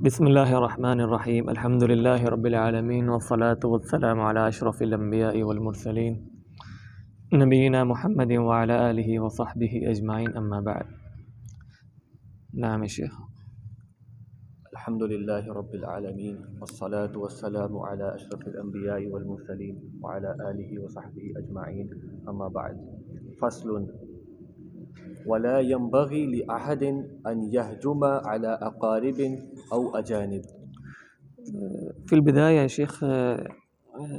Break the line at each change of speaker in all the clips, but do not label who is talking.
بسم اللہ الرحمن الرحیم الحمد للہ رب العالمین والصلاة والسلام علی اشرف الانبیاء والمرسلین نبینا محمد وعلی آلہ وصحبہ اجمعین اما بعد۔ نعم شیخ۔
الحمد للہ رب العالمین والصلاة والسلام علی اشرف الانبیاء والمرسلین وعلی آلہ وصحبہ اجمعین اما بعد۔ فصل: ولا ينبغي لأحد أن يهجم على أقارب أو أجانب۔
في البداية يا شيخ،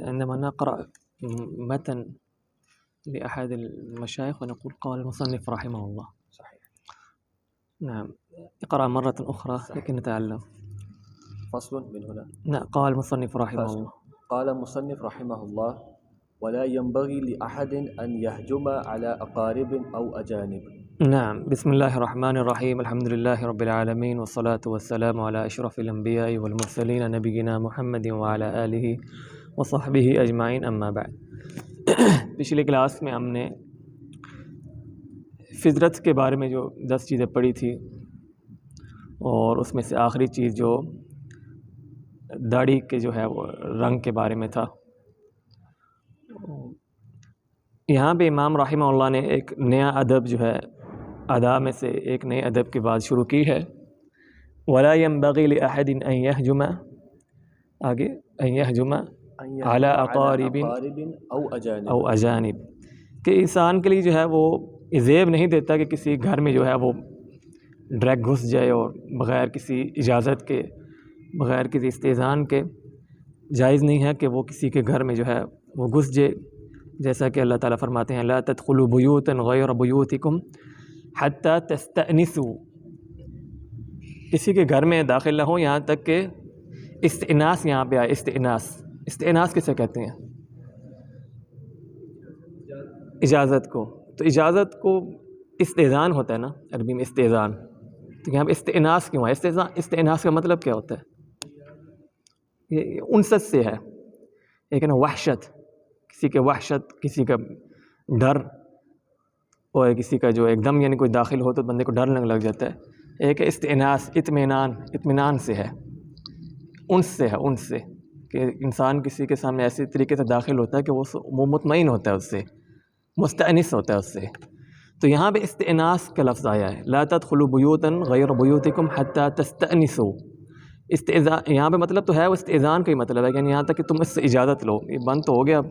عندما نقرأ متن لأحد المشايخ ونقول قال المصنف رحمه الله.
صحيح.
نعم، اقرأ مرة أخرى لكي نتعلم.
فصل من هنا.
نعم، قال المصنف رحمه الله.
قال المصنف رحمه الله: ولا ينبغي لأحد أن يهجم على أقارب أو أجانب۔
نعم، بسم اللہ الرحمن الرحیم الحمد للہ رب العالمین والصلاة والسلام علی اشرف الانبیاء والمرسلین نبینا محمد وعلی آلہ وصحبہ اجمعین اما بعد۔ پچھلی کلاس میں ہم نے فطرت کے بارے میں جو 10 چیزیں پڑھی تھی، اور اس میں سے آخری چیز جو داڑھی کے جو ہے وہ رنگ کے بارے میں تھا۔ یہاں پہ امام رحمہ اللہ نے ایک نیا ادب جو ہے، ادب میں سے ایک نئے ادب کی بات شروع کی ہے۔ ولا ينبغي لأحد أن يهجم، آگے أن يهجم على أقارب أو أجانب، کہ انسان کے لیے جو ہے وہ زیب نہیں دیتا کہ کسی گھر میں جو ہے وہ ڈائریکٹ گھس جائے اور بغیر کسی اجازت کے، بغیر کسی استئذان کے جائز نہیں ہے کہ وہ کسی کے گھر میں جو ہے وہ گھس جائے، جیسا کہ اللہ تعالیٰ فرماتے ہیں لا تدخلوا بیوتا غیر بیوتکم حتی تستأنسوا، کسی کے گھر میں داخل نہ ہو یہاں تک کہ استئناس یہاں پہ آئے۔ استئناس کسے کہتے ہیں؟ اجازت کو۔ تو اجازت کو استئذان ہوتا ہے نا عربی میں، استئذان۔ تو یہاں پہ استئناس کیوں ہے؟ استئناس کا مطلب کیا ہوتا ہے؟ یہ انست سے ہے، ایک ہے نا وحشت، کسی کے وحشت، کسی کا ڈر، اور کسی کا جو ایک دم یعنی کوئی داخل ہو تو بندے کو ڈر لگ جاتا ہے۔ ایک ہے استئناس، اطمینان سے ہے، انس سے ہے، انس سے، کہ انسان کسی کے سامنے ایسے طریقے سے داخل ہوتا ہے کہ وہ مطمئن ہوتا ہے اس سے، مستأنس ہوتا ہے اس سے۔ تو یہاں پہ استئناس کا لفظ آیا ہے، لا تدخلوا بیوتا غیر بیوتکم حتی تستأنسوا۔ یہاں پہ مطلب تو ہے وہ استئذان کا ہی مطلب ہے، یعنی یہاں تک کہ تم اس سے اجازت لو۔ یہ بند تو ہو گیا، اب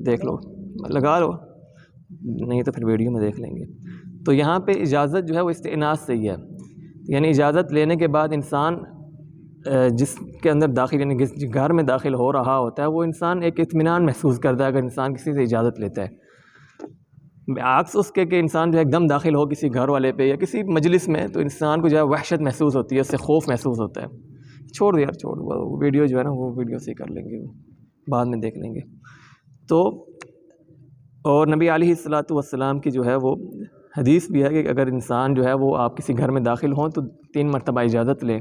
دیکھ لو، لگا لو، نہیں تو پھر ویڈیو میں دیکھ لیں گے۔ تو یہاں پہ اجازت جو ہے وہ استئناس سے ہی ہے، یعنی اجازت لینے کے بعد انسان جس کے اندر داخل، یعنی جس گھر میں داخل ہو رہا ہوتا ہے، وہ انسان ایک اطمینان محسوس کرتا ہے اگر انسان کسی سے اجازت لیتا ہے، عکس اس کے کہ انسان جو ہے ایک دم داخل ہو کسی گھر والے پہ یا کسی مجلس میں، تو انسان کو جو ہے وحشت محسوس ہوتی ہے، اس سے خوف محسوس ہوتا ہے۔ چھوڑ دو یار، چھوڑ، وہ ویڈیو جو ہے نا وہ ویڈیو سے ہی کر لیں گے، وہ بعد میں دیکھ لیں گے۔ تو اور نبی علیہ الصلاۃ والسلام کی جو ہے وہ حدیث بھی ہے کہ اگر انسان جو ہے وہ آپ کسی گھر میں داخل ہوں تو 3 مرتبہ اجازت لے،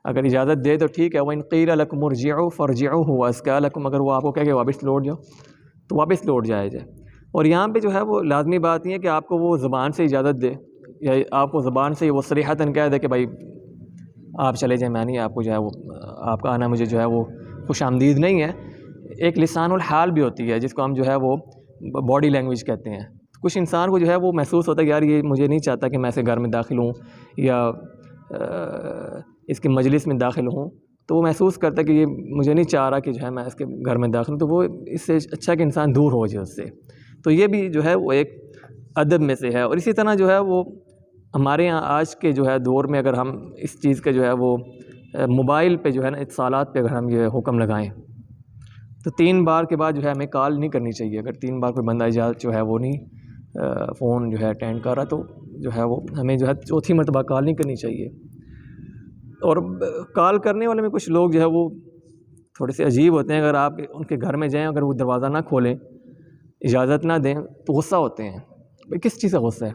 اگر اجازت دے تو ٹھیک ہے، وَإِن قِيلَ لَكُمُ ارْجِعُوا فَارْجِعُوا هُوَ أَزْكَىٰ لَكُمْ، اگر وہ آپ کو کہے کہ واپس لوٹ جاؤ تو واپس لوٹ جائے جائے۔ اور یہاں پہ جو ہے وہ لازمی بات یہ ہے کہ آپ کو وہ زبان سے اجازت دے، یا آپ کو زبان سے وہ صریحتاً کہہ دے کہ بھائی آپ چلے جائیں، میں نہیں، آپ کو جو ہے وہ آپ کا آنا مجھے جو ہے وہ خوش آمدید نہیں ہے۔ ایک لسان الحال بھی ہوتی ہے جس کو ہم جو ہے وہ باڈی لینگویج کہتے ہیں۔ کچھ انسان کو جو ہے وہ محسوس ہوتا ہے کہ یار یہ مجھے نہیں چاہتا کہ میں اسے گھر میں داخل ہوں یا اس کے مجلس میں داخل ہوں، تو وہ محسوس کرتا ہے کہ یہ مجھے نہیں چاہ رہا کہ جو ہے میں اس کے گھر میں داخل ہوں، تو وہ اس سے اچھا کہ انسان دور ہو جائے اس سے۔ تو یہ بھی جو ہے وہ ایک ادب میں سے ہے۔ اور اسی طرح جو ہے وہ ہمارے یہاں آج کے جو ہے دور میں اگر ہم اس چیز کا جو ہے وہ موبائل پہ جو ہے نا اتصالات پہ اگر ہم یہ حکم لگائیں تو 3 بار کے بعد جو ہے ہمیں کال نہیں کرنی چاہیے۔ اگر 3 بار کوئی بندہ اجازت جو ہے وہ نہیں فون جو ہے اٹینڈ کر رہا تو جو ہے وہ ہمیں جو ہے 4تھی مرتبہ کال نہیں کرنی چاہیے۔ اور کال کرنے والے میں کچھ لوگ جو ہے وہ تھوڑے سے عجیب ہوتے ہیں، اگر آپ ان کے گھر میں جائیں، اگر وہ دروازہ نہ کھولیں، اجازت نہ دیں تو غصہ ہوتے ہیں۔ بھئی کس چیز کا غصہ ہے؟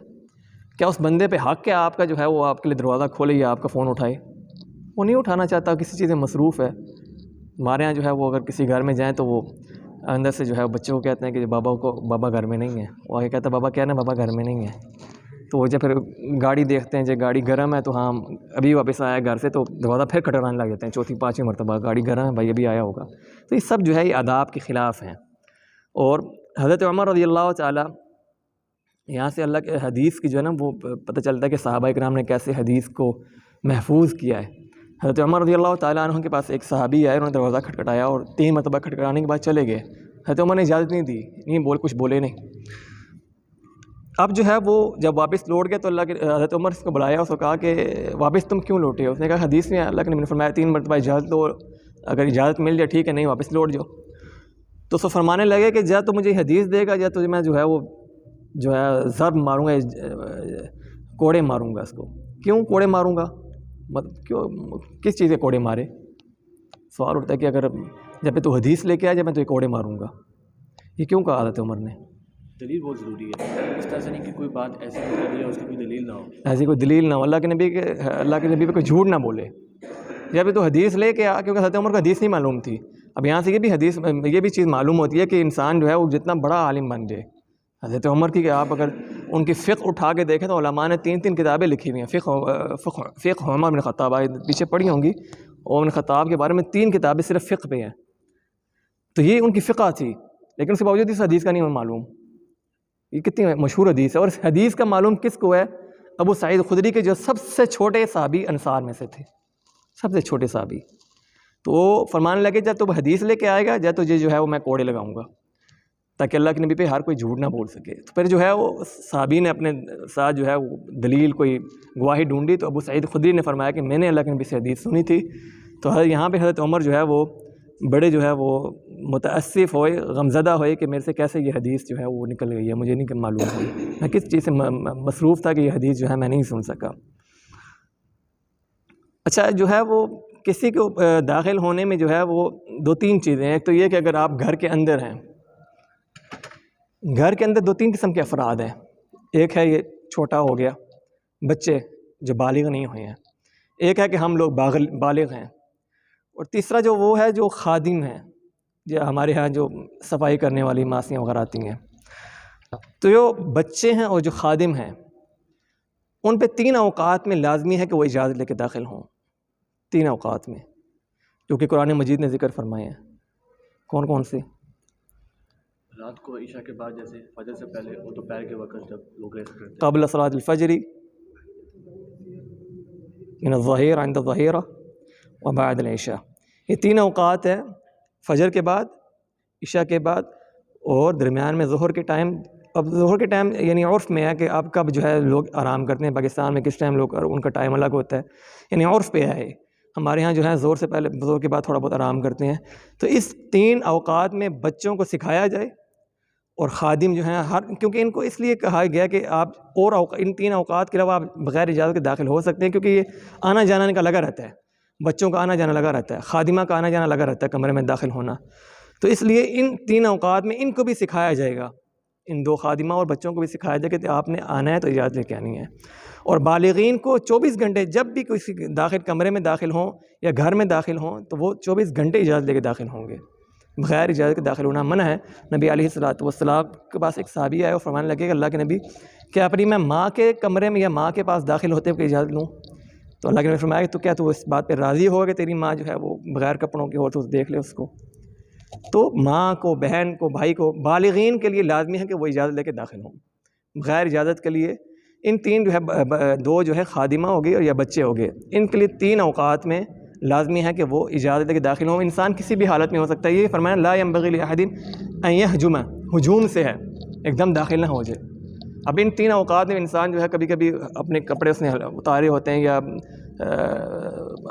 کیا اس بندے پہ حق ہے آپ کا جو ہے وہ آپ کے لیے دروازہ کھولے یا آپ کا فون اٹھائے؟ وہ نہیں اٹھانا چاہتا، کسی چیز میں مصروف ہے۔ ہمارے ہاں جو ہے وہ اگر کسی گھر میں جائیں تو وہ اندر سے جو ہے بچوں کو کہتے ہیں کہ بابا گھر میں نہیں ہے، وہ آگے کہتا ہے بابا کیا نا، بابا گھر میں نہیں ہے۔ تو وہ جب پھر گاڑی دیکھتے ہیں جب گاڑی گرم ہے تو ہاں ابھی واپس آیا گھر سے تو دروازہ پھر کھٹکھٹانے لگ جاتے ہیں چوتھی پانچویں مرتبہ گاڑی گرم ہے بھائی ابھی آیا ہوگا. تو یہ سب جو ہے یہ آداب کے خلاف ہیں. اور حضرت عمر رضی اللہ تعالیٰ یہاں سے اللہ کے حدیث کی جو ہے نا وہ پتہ چلتا ہے کہ صحابہ کرام نے کیسے حدیث کو محفوظ کیا ہے. حضرت عمر رضی اللہ تعالیٰ عنہ کے پاس ایک صحابی آئے, انہوں نے دروازہ کھٹکھٹایا اور 3 مرتبہ کھٹکھٹانے کے بعد چلے گئے. حضرت عمر نے اجازت نہیں دی, نہیں کچھ بولے نہیں. اب جو ہے وہ جب واپس لوٹ گئے تو اللہ کے حضرت عمر اس کو بلایا, اس کو کہا کہ واپس تم کیوں لوٹے ہو؟ اس نے کہا حدیث میں اللہ کے نبی نے فرمایا 3 مرتبہ اجازت دو, اگر اجازت مل جائے ٹھیک ہے, نہیں واپس لوٹ جاؤ. تو سو فرمانے لگے کہ جا تو مجھے حدیث دے گا یا تو میں جو ہے وہ جو ہے ضرب ماروں گا, کوڑے ماروں گا اس کو. کیوں کوڑے ماروں گا؟ کیوں کس چیز کے کوڑے مارے؟ سوال اٹھتا ہے کہ اگر جب تو حدیث لے کے آیا جب میں تو یہ کوڑے ماروں گا, یہ کیوں کہا حضرت عمر نے؟
دلیل بہت ضروری ہے, اس طرح سے نہیں کہ کوئی بات ایسی کر دی ہے اس کی کوئی دلیل نہ ہو.
ایسی کوئی دلیل نہ ہو, اللہ کے نبی پہ کوئی جھوٹ نہ بولے. جب تو حدیث لے کے آ, کیونکہ حضرت عمر کو حدیث نہیں معلوم تھی. اب یہاں سے یہ بھی چیز معلوم ہوتی ہے کہ انسان جو ہے وہ جتنا بڑا عالم بن جائے. حضرت عمر کی کہ آپ اگر ان کی فقہ اٹھا کے دیکھیں تو علماء نے 3 کتابیں لکھی ہوئی ہیں. فقہ عمر بن خطاب پیچھے پڑھی ہوں گی, عمر بن خطاب کے بارے میں 3 کتابیں صرف فقہ پہ ہیں. تو یہ ان کی فقہ تھی, لیکن اس کے باوجود اس حدیث کا نہیں معلوم. یہ کتنی مشہور حدیث ہے, اور اس حدیث کا معلوم کس کو ہے؟ ابو سعید خدری کے جو سب سے چھوٹے صحابی انصار میں سے تھے, سب سے چھوٹے صحابی. تو وہ فرمانے لگے جب تو حدیث لے کے آئے گا جب تجھے جو ہے وہ میں کوڑے لگاؤں گا, تاکہ اللہ کے نبی پہ ہر کوئی جھوٹ نہ بول سکے. تو پھر جو ہے وہ صحابی نے اپنے ساتھ جو ہے وہ دلیل کوئی گواہی ڈھونڈی, تو ابو سعید خدری نے فرمایا کہ میں نے اللہ کے نبی سے حدیث سنی تھی. تو یہاں پہ حضرت عمر جو ہے وہ بڑے جو ہے وہ متاسف ہوئے, غمزدہ ہوئے کہ میرے سے کیسے یہ حدیث جو ہے وہ نکل گئی ہے, مجھے نہیں معلوم ہوئی, میں کس چیز سے مصروف تھا کہ یہ حدیث جو ہے میں نہیں سن سکا. اچھا جو ہے وہ کسی کو داخل ہونے میں جو ہے وہ 2-3 چیزیں ہیں. ایک تو یہ کہ اگر آپ گھر کے اندر ہیں, گھر کے اندر 2-3 قسم کے افراد ہیں. ایک ہے یہ چھوٹا ہو گیا بچے جو بالغ نہیں ہوئے ہیں, ایک ہے کہ ہم لوگ بالغ ہیں, اور تیسرا جو وہ ہے جو خادم ہیں, جو ہمارے ہاں جو صفائی کرنے والی ماسیاں وغیرہ آتی ہیں. تو جو بچے ہیں اور جو خادم ہیں ان پہ 3 اوقات میں لازمی ہے کہ وہ اجازت لے کے داخل ہوں. 3 اوقات میں جو کہ قرآن مجید نے ذکر فرمائے ہیں. کون کون سے؟
رات کو عشاء کے بعد, جیسے فجر سے پہلے, وہ دوپہر کے وقت جب لوگ ریسٹ کرتے ہیں,
قبل صلاۃ الفجر, من الظہیر عند الظہیرہ وبعد العشاء. یہ 3 اوقات ہیں, فجر کے بعد, عشاء کے بعد, اور درمیان میں ظہر کے ٹائم. اب ظہر کے ٹائم یعنی عرف میں ہے کہ آپ کب جو ہے لوگ آرام کرتے ہیں. پاکستان میں کس ٹائم لوگ, ان کا ٹائم الگ ہوتا ہے, یعنی عرف پہ ہے. ہمارے ہاں جو ہے زور سے پہلے, ظہر کے بعد تھوڑا بہت آرام کرتے ہیں. تو اس 3 اوقات میں بچوں کو سکھایا جائے, اور خادم جو ہیں کیونکہ ان کو اس لیے کہا گیا کہ آپ اور ان 3 اوقات کے علاوہ آپ بغیر اجازت کے داخل ہو سکتے ہیں, کیونکہ یہ آنا جانا کا لگا رہتا ہے. بچوں کا آنا جانا لگا رہتا ہے, خادمہ کا آنا جانا لگا رہتا ہے کمرے میں داخل ہونا. تو اس لیے ان 3 اوقات میں ان کو بھی سکھایا جائے گا, ان 2 خادمہ اور بچوں کو بھی سکھایا جائے کہ آپ نے آنا ہے تو اجازت لے کے آنی ہے. اور بالغین کو 24 گھنٹے جب بھی کسی داخل کمرے میں داخل ہوں یا گھر میں داخل ہوں تو وہ 24 گھنٹے اجازت لے کے داخل ہوں گے. بغیر اجازت کے داخل ہونا منع ہے. نبی علیہ الصلوۃ والسلام کے پاس ایک صحابی آئے اور فرمانے لگے کہ اللہ کے نبی کیا اپنی میں ماں کے کمرے میں یا ماں کے پاس داخل ہوتے ہوئے اجازت لوں؟ تو اللہ کے نبی نے فرمایا کہ تو کیا تو اس بات پہ راضی ہوگا کہ تیری ماں جو ہے وہ بغیر کپڑوں کی ہو تو دیکھ لے اس کو؟ تو ماں کو, بہن کو, بھائی کو, بالغین کے لیے لازمی ہے کہ وہ اجازت لے کے داخل ہوں. بغیر اجازت کے لیے ان 3 جو ہے 2 جو ہے خادمہ ہو گئی اور یا بچے ہو گئے, ان کے لیے 3 اوقات میں لازمی ہے کہ وہ اجازت لے کے داخل ہوں. انسان کسی بھی حالت میں ہو سکتا ہے. یہ فرمایا لا ينبغي لأحد ان يهجم, ہجوم سے ہے, ایک دم داخل نہ ہو جائے. اب ان 3 اوقات میں انسان جو ہے کبھی کبھی اپنے کپڑے اس نے اتارے ہوتے ہیں یا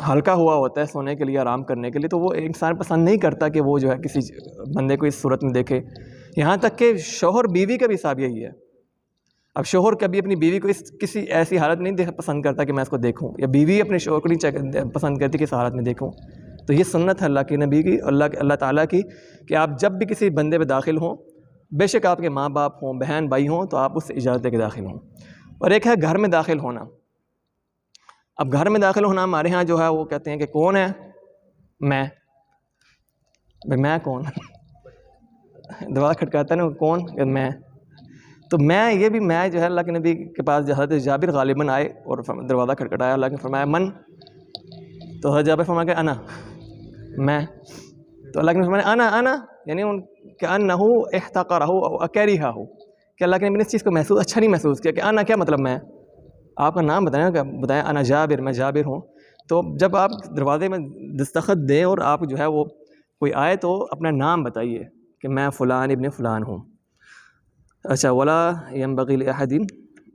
ہلکا ہوا ہوتا ہے سونے کے لیے, آرام کرنے کے لیے, تو وہ انسان پسند نہیں کرتا کہ وہ جو ہے کسی بندے کو اس صورت میں دیکھے. یہاں تک کہ شوہر بیوی کا بھی حساب یہی ہے. اب شوہر کبھی اپنی بیوی کو کسی ایسی حالت نہیں پسند کرتا کہ میں اس کو دیکھوں, یا بیوی اپنے شوہر کو نہیں پسند کرتی کہ اس حالت میں دیکھوں. تو یہ سنت ہے اللہ کے نبی کی, اللہ تعالیٰ کی, کہ آپ جب بھی کسی بندے پہ داخل ہوں, بے شک آپ کے ماں باپ ہوں, بہن بھائی ہوں, تو آپ اس سے اجازت لے کے داخل ہوں. اور ایک ہے گھر میں داخل ہونا. اب گھر میں داخل ہونا ہمارے ہاں جو ہے وہ کہتے ہیں کہ کون ہے؟ میں. بھائی میں کون؟ دروازہ کھٹکاتا ہے نا, کون؟ میں. تو میں جو ہے اللہ کے نبی کے پاس حضرت جابر غالباً آئے اور دروازہ کھٹکھٹایا، اللہ نے فرمایا من، تو حضرت جابر فرمایا کہ انا، میں، تو اللہ کے نبی فرمایا انا یعنی ان کہ انہو احتقرہ او اکریہہ، کہ اللہ کے نبی نے اس چیز کو اچھا نہیں محسوس کیا کہ انا کیا مطلب میں، آپ کا نام بتائیں انا جابر، میں جابر ہوں. تو جب آپ دروازے میں دستخط دیں اور آپ جو ہے وہ کوئی آئے تو اپنا نام بتائیے کہ میں فلان ابن فلان ہوں. اچھا، ولا ينبغي لأحد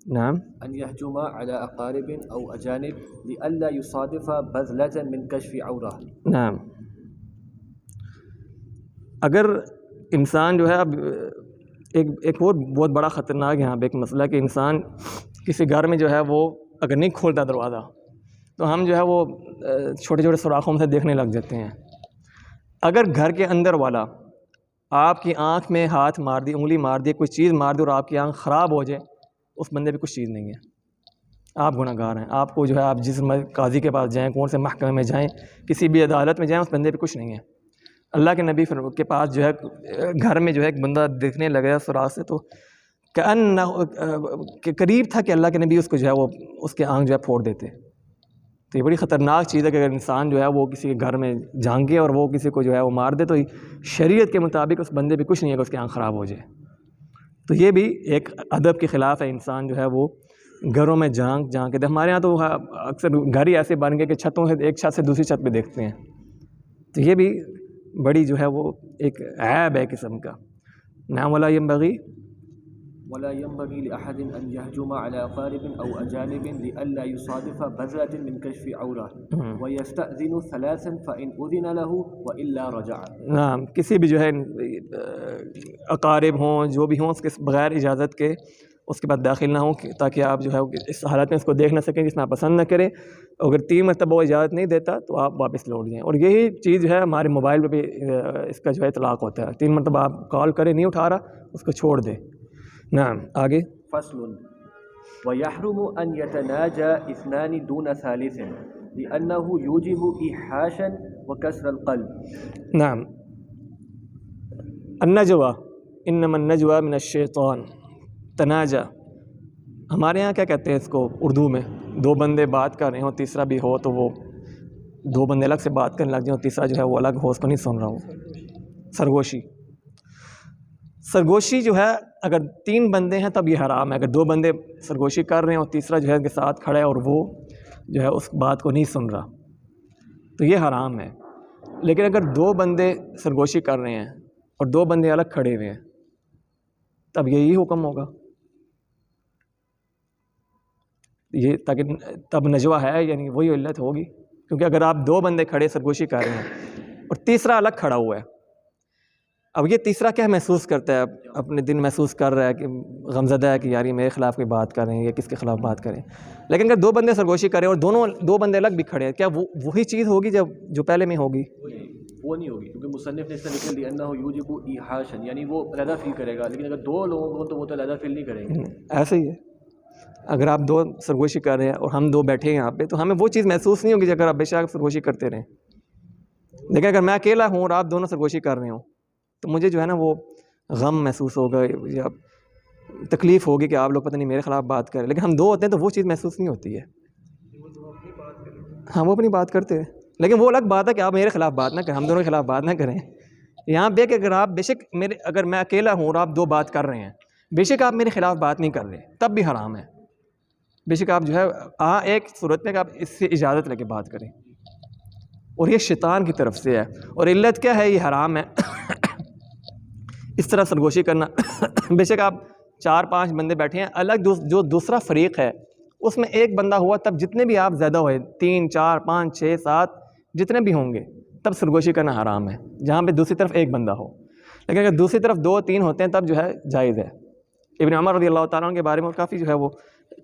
نعم
أن يهجم على أقارب أو أجانب لئلا يصادف بذلة من كشف عورة.
نعم، اگر انسان جو ہے اب ایک اور بہت بڑا خطرناک یہاں پہ ایک مسئلہ کہ انسان کسی گھر میں جو ہے وہ اگر نہیں کھولتا دروازہ تو ہم جو ہے وہ چھوٹے چھوٹے سوراخوں سے دیکھنے لگ جاتے ہیں. اگر گھر کے اندر والا آپ کی آنکھ میں ہاتھ مار دی، انگلی مار دی، کوئی چیز مار دی اور آپ کی آنکھ خراب ہو جائے، اس بندے پہ کچھ چیز نہیں ہے، آپ گناہ گار ہیں. آپ کو جو ہے آپ جس قاضی کے پاس جائیں، کون سے محکمے میں جائیں، کسی بھی عدالت میں جائیں، اس بندے پہ کچھ نہیں ہے. اللہ کے نبی کے پاس جو ہے گھر میں جو ہے ایک بندہ دیکھنے لگا سوراخ سے، تو کہ قریب تھا کہ اللہ کے نبی اس کو جو ہے وہ اس کے آنکھ جو ہے پھوڑ دیتے. تو یہ بڑی خطرناک چیز ہے کہ اگر انسان جو ہے وہ کسی کے گھر میں جھانکے اور وہ کسی کو جو ہے وہ مار دے تو شریعت کے مطابق اس بندے پہ کچھ نہیں ہے کہ اس کی آنکھ خراب ہو جائے. تو یہ بھی ایک ادب کے خلاف ہے، انسان جو ہے وہ گھروں میں جھانک کے ہمارے ہاں تو اکثر گھر ہی ایسے بن گئے کہ چھتوں سے ایک چھت سے دوسری چھت پہ دیکھتے ہیں. تو یہ بھی بڑی جو ہے وہ ایک عیب ہے قسم کا. نعم، ولا ينبغي
لأحد أن يهجم على أقارب أو أجانب لئلا يصادف بذلة من كشف عورة ويستأذن ثلاثا فإن أذن له وإلا رجع.
نعم، کسی بھی جو ہے اقارب ہوں جو بھی ہوں اس کے بغیر اجازت کے اس کے بعد داخل نہ ہوں تاکہ آپ جو ہے اس حالت میں اس کو دیکھ نہ سکیں جس میں آپ پسند نہ کریں. اگر 3 مرتبہ وہ اجازت نہیں دیتا تو آپ واپس لوٹ جائیں. اور یہی چیز جو ہے ہمارے موبائل پہ بھی اس کا جو ہے اطلاق ہوتا ہے. 3 مرتبہ آپ کال کریں، نہیں اٹھا رہا، اس کو چھوڑ دیں. نعم، آگے.
فصل ويحرم أن يتناجى اثنان دون ثالث لأنه يوجب إيحاشا وكسر القلب.
نعم، النجوى انما النجوى من الشیطان. تناجا ہمارے ہاں کیا کہتے ہیں اس کو اردو میں؟ 2 بندے بات کر رہے ہوں، تیسرا بھی ہو تو وہ 2 بندے الگ سے بات کرنے لگ جائیں اور تیسرا جو ہے وہ الگ ہو، اس کو نہیں سن رہا ہوں. سرگوشی جو ہے اگر 3 بندے ہیں تب یہ حرام ہے. اگر 2 بندے سرگوشی کر رہے ہیں اور تیسرا جو ہے ان کے ساتھ کھڑا ہے اور وہ جو ہے اس بات کو نہیں سن رہا تو یہ حرام ہے. لیکن اگر 2 بندے سرگوشی کر رہے ہیں اور 2 بندے الگ کھڑے ہوئے ہیں تب یہی حکم ہوگا. یہ تاکہ تب نجوہ ہے، یعنی وہی علت ہوگی. کیونکہ اگر آپ 2 بندے کھڑے سرگوشی کر رہے ہیں اور تیسرا الگ کھڑا ہوا ہے، اب یہ تیسرا کیا محسوس کرتا ہے؟ اپنے دن محسوس کر رہا ہے کہ غمزدہ ہے کہ یار یہ میرے خلاف کوئی بات کر رہے ہیں یا کس کے خلاف بات کریں. لیکن اگر 2 بندے سرگوشی کریں اور 2 بندے الگ بھی کھڑے ہیں، کیا وہی چیز ہوگی جو پہلے میں ہوگی؟
وہ نہیں ہوگی، کیونکہ مصنف نے اس طرح لکھ لیا انہ یوجب ایحاشا، یعنی وہ علیحدہ فیل کرے گا. لیکن اگر 2 لوگ ہوں تو وہ تو علیحدہ فیل نہیں کریں گے.
ایسے ہی ہے، اگر آپ 2 سرگوشی کر رہے ہیں اور ہم 2 بیٹھے ہیں یہاں پہ تو ہمیں وہ چیز محسوس نہیں ہوگی اگر آپ بے شک سرگوشی کرتے رہیں. لیکن اگر میں اکیلا ہوں اور آپ دونوں سرگوشی کر رہے ہوں تو مجھے جو ہے نا وہ غم محسوس ہوگا یا تکلیف ہوگی کہ آپ لوگ پتہ نہیں میرے خلاف بات کریں. لیکن ہم 2 ہوتے ہیں تو وہ چیز محسوس نہیں ہوتی ہے. ہاں، وہ اپنی بات کرتے ہیں، لیکن وہ الگ بات ہے کہ آپ میرے خلاف بات نہ کریں، ہم دونوں کے خلاف بات نہ کریں. یہاں پہ کہ اگر آپ بے شک اگر میں اکیلا ہوں اور آپ 2 بات کر رہے ہیں، بے شک آپ میرے خلاف بات نہیں کر رہے تب بھی حرام ہے. بے شک آپ جو ہے ایک صورت میں کہ آپ اس سے اجازت لے کے بات کریں، اور یہ شیطان کی طرف سے ہے. اور علت کیا ہے؟ یہ حرام ہے اس طرح سرگوشی کرنا. بے شک آپ 4-5 بندے بیٹھے ہیں، الگ جو دوسرا فریق ہے اس میں ایک بندہ ہوا تب جتنے بھی آپ زیادہ ہوئے 3 4 5 6 7 جتنے بھی ہوں گے تب سرگوشی کرنا حرام ہے جہاں پہ دوسری طرف ایک بندہ ہو. لیکن اگر دوسری طرف 2-3 ہوتے ہیں تب جو ہے جائز ہے. ابن عمر رضی اللہ تعالیٰ عنہ کے بارے میں کافی جو ہے وہ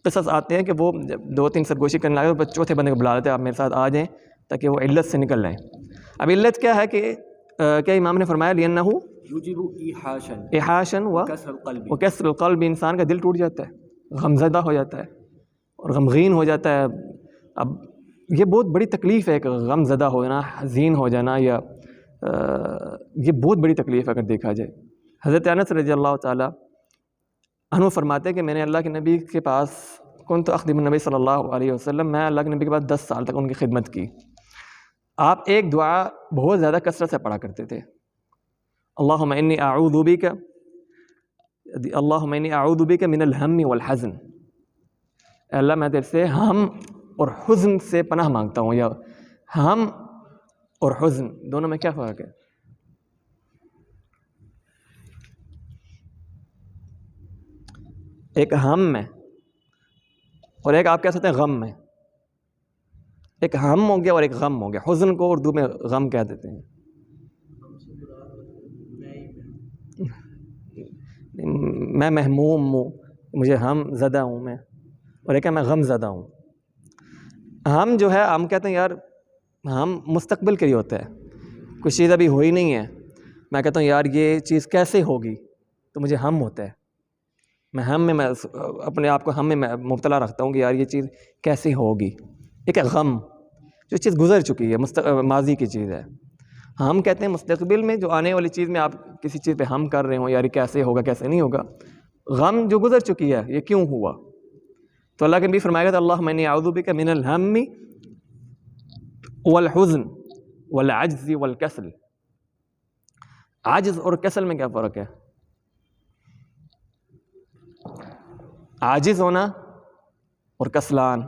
قصص آتے ہیں کہ وہ 2-3 سرگوشی کرنے لگے تو چوتھے بندے کو بلا لیتے آپ میرے ساتھ آ جائیں تاکہ وہ علت سے نکل جائیں. اب علت کیا ہے کہ کیا امام نے فرمایا لِأَنَّهُ
یوجب
احاشا و کسر القلب، انسان کا دل ٹوٹ جاتا ہے، غمزدہ ہو جاتا ہے اور غمگین ہو جاتا ہے. اب یہ بہت بڑی تکلیف ہے کہ غم زدہ ہو جانا، حزین ہو جانا، یا یہ بہت بڑی تکلیف ہے اگر دیکھا جائے. حضرت انس رضی اللہ تعالیٰ عنہ فرماتے ہیں کہ میں نے اللہ کے نبی کے پاس کنت اخدم النبی صلی اللہ علیہ وسلم، میں اللہ کے نبی کے پاس 10 سال تک ان کی خدمت کی۔ آپ ایک دعا بہت زیادہ کثرت سے پڑھا کرتے تھے، اللہم انی اعوذ بک من الہم والحزن، اے اللہ میں تیرے سے ہم اور حزن سے پناہ مانگتا ہوں، یا ہم اور حزن دونوں میں کیا فرق ہے؟ ایک ہم میں اور ایک آپ کہہ سکتے ہیں غم میں، ایک ہم ہو گیا اور ایک غم ہو گیا۔ حزن کو اردو میں غم کہہ دیتے ہیں۔ میں مہموم ہوں، مجھے ہم زدہ ہوں میں، اور ایک ہے میں غم زدہ ہوں۔ ہم جو ہے ہم کہتے ہیں یار ہم مستقبل کے لیے ہوتا ہے، کچھ چیز ابھی ہوئی نہیں ہے، میں کہتا ہوں یار یہ چیز کیسے ہوگی، تو مجھے ہم ہوتا ہے، میں ہم میں اپنے آپ کو ہم میں مبتلا رکھتا ہوں کہ یار یہ چیز کیسے ہوگی۔ ایک ہے غم، جو چیز گزر چکی ہے، ماضی کی چیز ہے۔ ہم کہتے ہیں مستقبل میں جو آنے والی چیز میں آپ کسی چیز پہ ہم کر رہے ہوں، یار یہ کیسے ہوگا کیسے نہیں ہوگا۔ غم جو گزر چکی ہے، یہ کیوں ہوا، تو اللہ کے نبی فرمائے گا اللہم انی اعوذ بک من الہم والحزن والعجز والکسل۔ عاجز اور کسل میں کیا فرق ہے؟ عاجز ہونا اور کسلان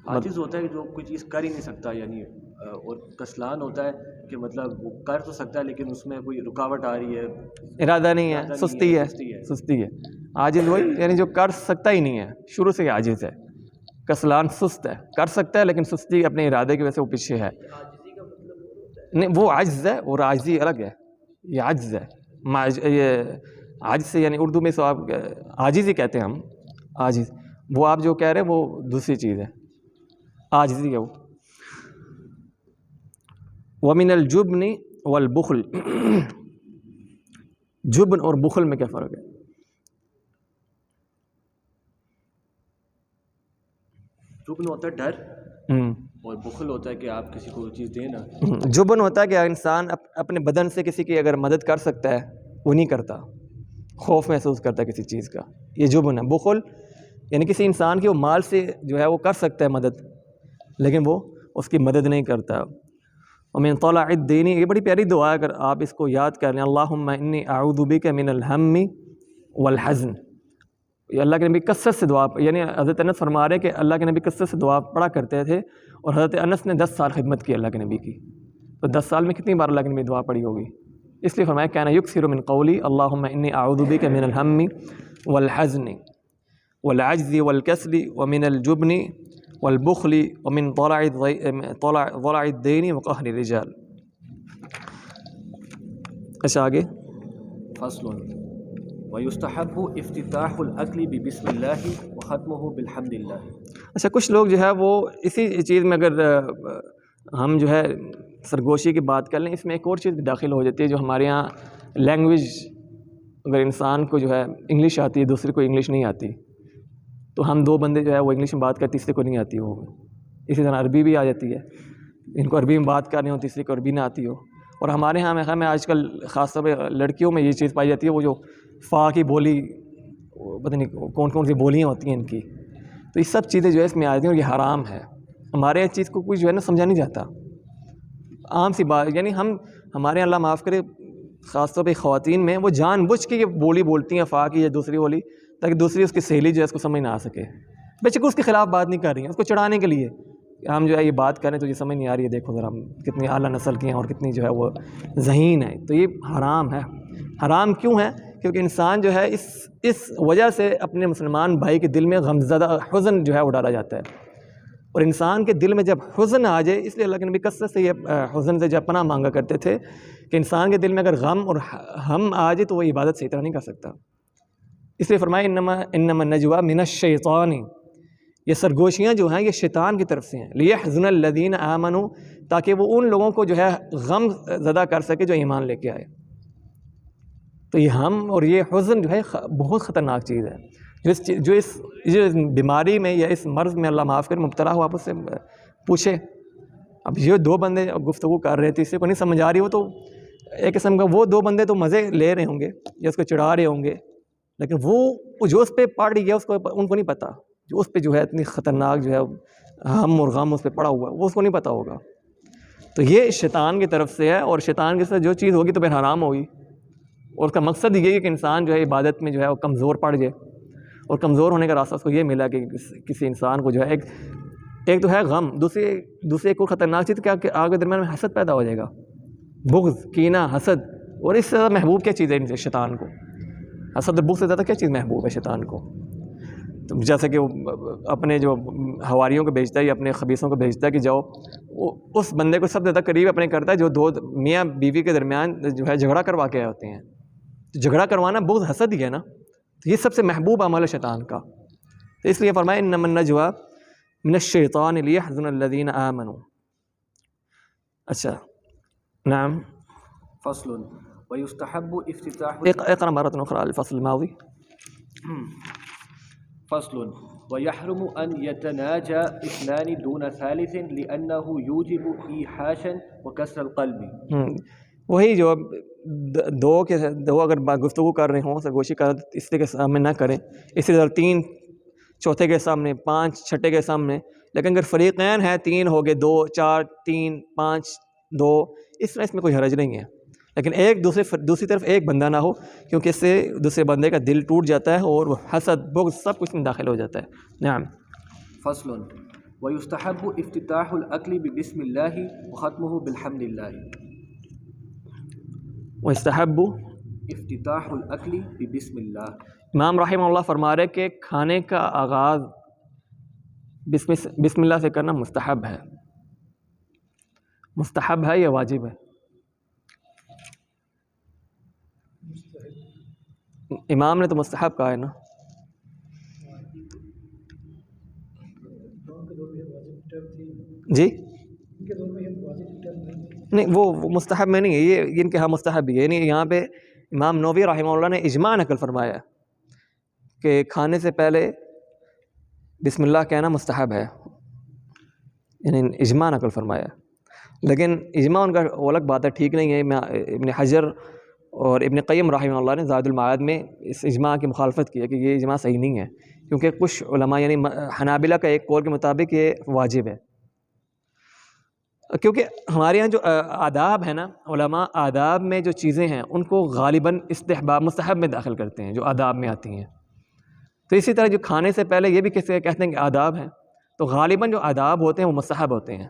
عاجز ہوتا ہے کہ جو کوئی چیز کر ہی نہیں سکتا، یعنی اور کسلان ہوتا ہے کہ مطلب وہ کر تو سکتا ہے لیکن اس میں کوئی رکاوٹ آ رہی ہے،
ارادہ نہیں ہے، سستی ہے۔ عاجز وہی یعنی جو کر سکتا ہی نہیں ہے، شروع سے ہی عاجز ہے۔ کسلان سست ہے، کر سکتا ہے لیکن سستی اپنے ارادے کی وجہ سے وہ پیچھے ہے۔ نہیں وہ عجز ہے اور عاجزی الگ ہے، یہ عجز ہے۔ یہ عاجز سے یعنی اردو میں سو آپ عاجز ہی کہتے ہیں ہم، عاجز وہ آپ جو کہہ رہے ہیں وہ دوسری چیز ہے، عاجزی ہے وہ۔ وَمِنَ الْجُبْنِ وَالْبُخْلِ، جبن اور بخل میں کیا فرق ہے؟
جبن ہوتا ہے ڈر، اور بخل ہوتا ہے کہ آپ کسی کو چیز دیں نا۔
جبن ہوتا ہے کہ انسان اپنے بدن سے کسی کی اگر مدد کر سکتا ہے وہ نہیں کرتا، خوف محسوس کرتا ہے کسی چیز کا، یہ جبن ہے۔ بخل یعنی کسی انسان کی وہ مال سے جو ہے وہ کر سکتا ہے مدد، لیکن وہ اس کی مدد نہیں کرتا۔ ومن طلع الدین، یہ بڑی پیاری دعا ہے، اگر آپ اس کو یاد کر لیں، اللہم انی اعوذ بک من الہم والحزن۔ یہ اللہ کے نبی کثرت سے دعا، یعنی حضرت انس فرما رہے کہ اللہ کے نبی کثرت سے دعا پڑھا کرتے تھے، اور حضرت انس نے 10 سال خدمت کی اللہ کے نبی کی، تو 10 سال میں کتنی بار اللہ کے نبی دعا پڑھی ہوگی؟ اس لیے فرمایا کان یکثر من قولی اللہم انی اعوذ بک من الہم والحزن والعجز والکسل ومن الجبن والبخل ومن طلع الدین وقہر الرجال۔ اچھا آگے،
فصل ویستحب افتتاح الاکل ببسم اللہ وختمہ بالحمد للہ۔
اچھا کچھ لوگ جو ہے وہ اسی چیز میں اگر ہم جو ہے سرگوشی کی بات کر لیں، اس میں ایک اور چیز داخل ہو جاتی ہے جو ہمارے یہاں لینگویج، اگر انسان کو جو ہے انگلش آتی ہے دوسرے کو انگلش نہیں آتی، تو ہم دو بندے جو ہے وہ انگلش میں بات کرتے تیسرے کو نہیں آتی ہو، اسی طرح عربی بھی آ جاتی ہے، ان کو عربی میں بات کرنی ہو تیسرے کو عربی نہ آتی ہو۔ اور ہمارے یہاں میں آج کل خاص طور پہ لڑکیوں میں یہ چیز پائی جاتی ہے، وہ جو فا کی بولی، پتہ نہیں کون کون سی بولیاں ہوتی ہیں ان کی، تو یہ سب چیزیں جو ہے اس میں آتی ہیں اور یہ حرام ہے۔ ہمارے اس چیز کو کوئی جو ہے نا سمجھا نہیں جاتا، عام سی بات، یعنی ہمارے یہاں اللہ معاف کرے خاص طور پہ خواتین میں وہ جان بوجھ کے یہ بولی بولتی ہیں فا کی یا دوسری بولی، تاکہ دوسری اس کی سہیلی جو ہے اس کو سمجھ نہ آ سکے، بچے کو اس کے خلاف بات نہیں کر رہی ہیں، اس کو چڑھانے کے لیے ہم جو ہے یہ بات کریں تو یہ سمجھ نہیں آ رہی ہے، دیکھو ذرا ہم کتنی اعلیٰ نسل کی ہیں اور کتنی جو ہے وہ ذہین ہے، تو یہ حرام ہے۔ حرام کیوں ہے؟ کیونکہ انسان جو ہے اس وجہ سے اپنے مسلمان بھائی کے دل میں غمزدہ حزن جو ہے وہ ڈالا جاتا ہے، اور انسان کے دل میں جب حزن آ جائے، اس لیے اللہ کے نبی کثرت سے یہ حزن سے جب پناہ مانگا کرتے تھے کہ انسان کے دل میں اگر غم اور ہم آ جائے تو وہ عبادت صحیح طرح نہیں کر سکتا، اس لیے فرمایا انما النجوى من الشیطان، یہ سرگوشیاں جو ہیں یہ شیطان کی طرف سے ہیں، لیحزن الذین آمنوا، تاکہ وہ ان لوگوں کو جو ہے غم زدہ کر سکے جو ایمان لے کے آئے۔ تو یہ ہم اور یہ حزن جو ہے بہت خطرناک چیز ہے، جو اس بیماری میں یا اس مرض میں اللہ معاف کر مبتلا ہو، آپ اس سے پوچھے۔ اب یہ دو بندے گفتگو کر رہے تھے، اس سے کو نہیں سمجھ آ رہی، وہ تو ایک قسم کا وہ دو بندے تو مزے لے رہے ہوں گے یا اس کو چڑھا رہے ہوں گے، لیکن وہ جو اس پہ پڑ گیا اس کو ان کو نہیں پتہ، جو اس پہ جو ہے اتنی خطرناک جو ہے ہم اور غم اس پہ پڑا ہوا ہے وہ اس کو نہیں پتہ ہوگا. تو یہ شیطان کی طرف سے ہے، اور شیطان کے ساتھ جو چیز ہوگی تو پھر حرام ہوگی، اور اس کا مقصد یہ ہے کہ انسان جو ہے عبادت میں جو ہے وہ کمزور پڑ جائے، اور کمزور ہونے کا راستہ اس کو یہ ملا کہ کسی انسان کو جو ہے ایک تو ہے غم، دوسری ایک اور خطرناک چیز کیا کہ آگ کے درمیان میں حسد پیدا ہو جائے گا، بغض، کینہ، حسد. اور اس سے زیادہ محبوب کیا چیز ہے شیطان کو؟ حسد اور بغض سے زیادہ کیا چیز محبوب ہے شیطان کو؟ تو جیسا کہ وہ اپنے جو حواریوں کو بھیجتا ہے یا اپنے خبیثوں کو بھیجتا ہے کہ جاؤ، وہ اس بندے کو سب سے زیادہ قریب اپنے کرتا ہے جو دو میاں بیوی کے درمیان جو ہے جھگڑا کروا کے آئے ہوتے ہیں. تو جھگڑا کروانا بغض حسد ہی ہے نا، تو یہ سب سے محبوب عمل ہے شیطان کا. تو اس لیے فرمایا انما النجوى من الشیطان لیحزن الذین آمنوا. اچھا نعم.
فصل ويستحب افتتاح
اقرأ مرة أخرى الفصل الماضي.
فصل ويحرم أن يتناجى اثنان دون ثالث لأنه يوجب إيحاشا وكسر القلب.
وہی جو دو اگر گفتگو کر رہے ہوں سرگوشی کر اس کے سامنے نہ کریں، اسی طرح 3 چوتھے کے سامنے، 5 چھٹے کے سامنے. لیکن اگر فریقین ہیں، 3 ہو گئے، 2 4 3 5 2، اس طرح اس میں کوئی حرج نہیں ہے. لیکن ایک دوسری طرف ایک بندہ نہ ہو، کیونکہ اس سے دوسرے بندے کا دل ٹوٹ جاتا ہے اور وہ حسد بغض سب کچھ میں داخل ہو جاتا ہے. نعم.
فصل ويستحب افتتاح الأكل ببسم الله وختمه بالحمد لله.
ويستحب
افتتاح الأكل ببسم الله.
امام رحمہ اللہ فرما رہے کہ کھانے کا آغاز بسم اللہ سے کرنا مستحب ہے. مستحب ہے یا واجب ہے؟ امام نے تو مستحب کہا ہے نا. جی نہیں، وہ مستحب میں نہیں ہے، یہ ان کے ہاں مستحب ہی ہے. یعنی یہاں پہ امام نووی رحمہ اللہ نے اجماع نقل فرمایا کہ کھانے سے پہلے بسم اللہ کہنا مستحب ہے، یعنی اجماع نقل فرمایا. لیکن اجماع ان کا وہ الگ بات ہے، ٹھیک نہیں ہے. ابن حجر اور ابن قیم رحمہ اللہ نے زاد المعاد میں اس اجماع کی مخالفت کی ہے کہ یہ اجماع صحیح نہیں ہے، کیونکہ کچھ علماء یعنی حنابلہ کا ایک قول کے مطابق یہ واجب ہے. کیونکہ ہمارے یہاں جو آداب ہیں نا، علماء آداب میں جو چیزیں ہیں ان کو غالباً استحباب مستحب میں داخل کرتے ہیں جو آداب میں آتی ہیں. تو اسی طرح جو کھانے سے پہلے یہ بھی کہتے ہیں کہ آداب ہیں، تو غالباً جو آداب ہوتے ہیں وہ مستحب ہوتے ہیں.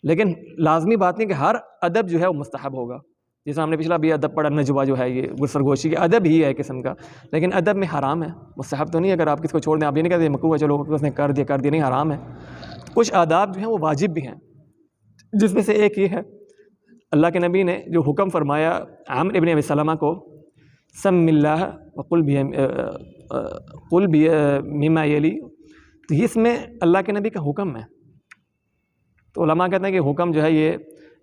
لیکن لازمی بات نہیں کہ ہر ادب جو ہے وہ مستحب ہوگا. جیسے ہم نے پچھلا بھی ادب پڑھا، نجوہ جو ہے یہ سرگوشی کے ادب ہی ہے قسم کا، لیکن ادب میں حرام ہے، مستحب تو نہیں ہے. اگر آپ کس کو چھوڑ دیں، آپ یہ نہیں کہتے مکروہ ہے چلو اس نے کر دیا نہیں، حرام ہے. کچھ آداب جو ہیں وہ واجب بھی ہیں، جس میں سے ایک یہ ہے اللہ کے نبی نے جو حکم فرمایا عامر ابن ابی سلمہ کو، سم اللہ قل مما یلی، تو اس میں اللہ کے نبی کا حکم ہے. تو علماء کہتے ہیں کہ حکم جو ہے یہ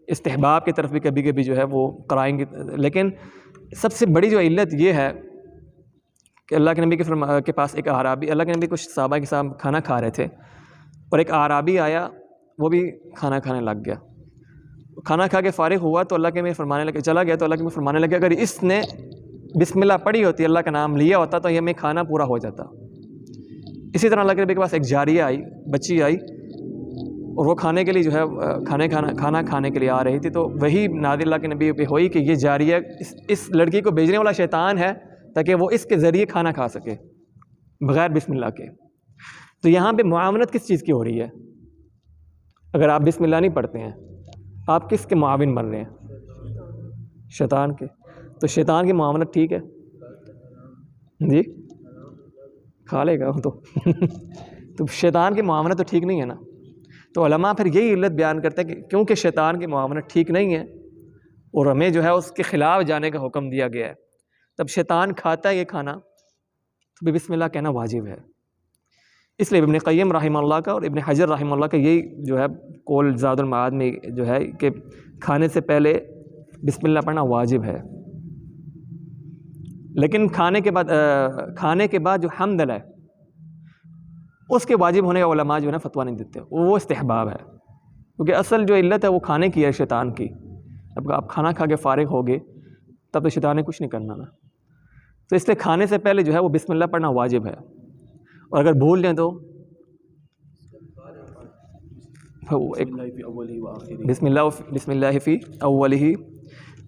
استحباب کی طرف بھی کبھی کبھی جو ہے وہ قرائن کی، لیکن سب سے بڑی جو علت یہ ہے کہ اللہ کے نبی کے پاس ایک اعرابی، اللہ کے نبی کچھ صحابہ کے ساتھ کھانا کھا رہے تھے اور ایک اعرابی آیا، وہ بھی کھانا کھانے لگ گیا. کھانا کھا کے فارغ ہوا تو اللہ کے نبی فرمانے لگے، چلا گیا تو اللہ کے نبی فرمانے لگے اگر اس نے بسم اللہ پڑھی ہوتی، اللہ کا نام لیا ہوتا تو یہ میں کھانا پورا ہو جاتا. اسی طرح اللہ کے نبی کے پاس ایک جاریہ آئی، بچی آئی، اور وہ کھانے کے لیے جو ہے کھانا کھانے کے لیے آ رہی تھی. تو وہی نازل اللہ کے نبی پہ ہوئی کہ یہ جاریہ اس لڑکی کو بھیجنے والا شیطان ہے تاکہ وہ اس کے ذریعے کھانا کھا سکے بغیر بسم اللہ کے. تو یہاں پہ معاونت کس چیز کی ہو رہی ہے؟ اگر آپ بسم اللہ نہیں پڑھتے ہیں، آپ کس کے معاون بن رہے ہیں؟ شیطان کے. تو شیطان کی معاونت ٹھیک ہے؟ جی کھا لے گا وہ تو شیطان کی معاونت تو ٹھیک نہیں ہے نا. تو علماء پھر یہی علت بیان کرتے ہیں کہ کیونکہ شیطان کی معاونت ٹھیک نہیں ہے اور ہمیں جو ہے اس کے خلاف جانے کا حکم دیا گیا ہے، تب شیطان کھاتا ہے یہ کھانا تو بسم اللہ کہنا واجب ہے. اس لیے ابن قیم رحمہ اللہ کا اور ابن حجر رحمہ اللہ کا یہی جو ہے قول زاد المعاد میں جو ہے کہ کھانے سے پہلے بسم اللہ پڑھنا واجب ہے. لیکن کھانے کے بعد جو حمد ہے اس کے واجب ہونے کا علماء جو ہے نا فتویٰ نہیں دیتے، وہ استحباب ہے. کیونکہ اصل جو علت ہے وہ کھانے کی ہے شیطان کی، اب آپ کھانا کھا کے فارغ ہوگے تب تو شیطان نے کچھ نہیں کرنا نا. تو اس لیے کھانے سے پہلے جو ہے وہ بسم اللہ پڑھنا واجب ہے, اور اگر بھول جائیں تو بسم اللہ فی اولہ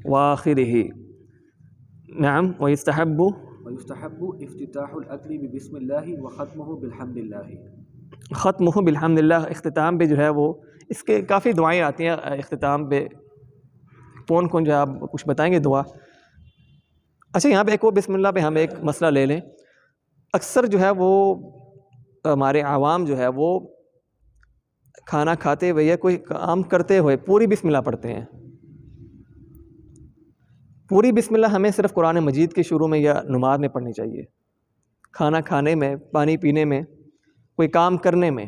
وآخرہ. نعم ویستحب
افتتاح الاکل بسم اللہ وختمہ بالحمد اللہ.
ختمہ بالحمد اللہ, اختتام پہ جو ہے وہ اس کے کافی دعائیں آتی ہیں اختتام پہ. کون کون جو ہے آپ کچھ بتائیں گے دعا؟ اچھا یہاں پہ ایک وہ بسم اللہ پہ ہم ایک مسئلہ لے لیں. اکثر جو ہے وہ ہمارے عوام جو ہے وہ کھانا کھاتے ہوئے یا کوئی کام کرتے ہوئے پوری بسم اللہ پڑھتے ہیں. پوری بسم اللہ ہمیں صرف قرآن مجید کے شروع میں یا نماز میں پڑھنی چاہیے. کھانا کھانے میں, پانی پینے میں, کوئی کام کرنے میں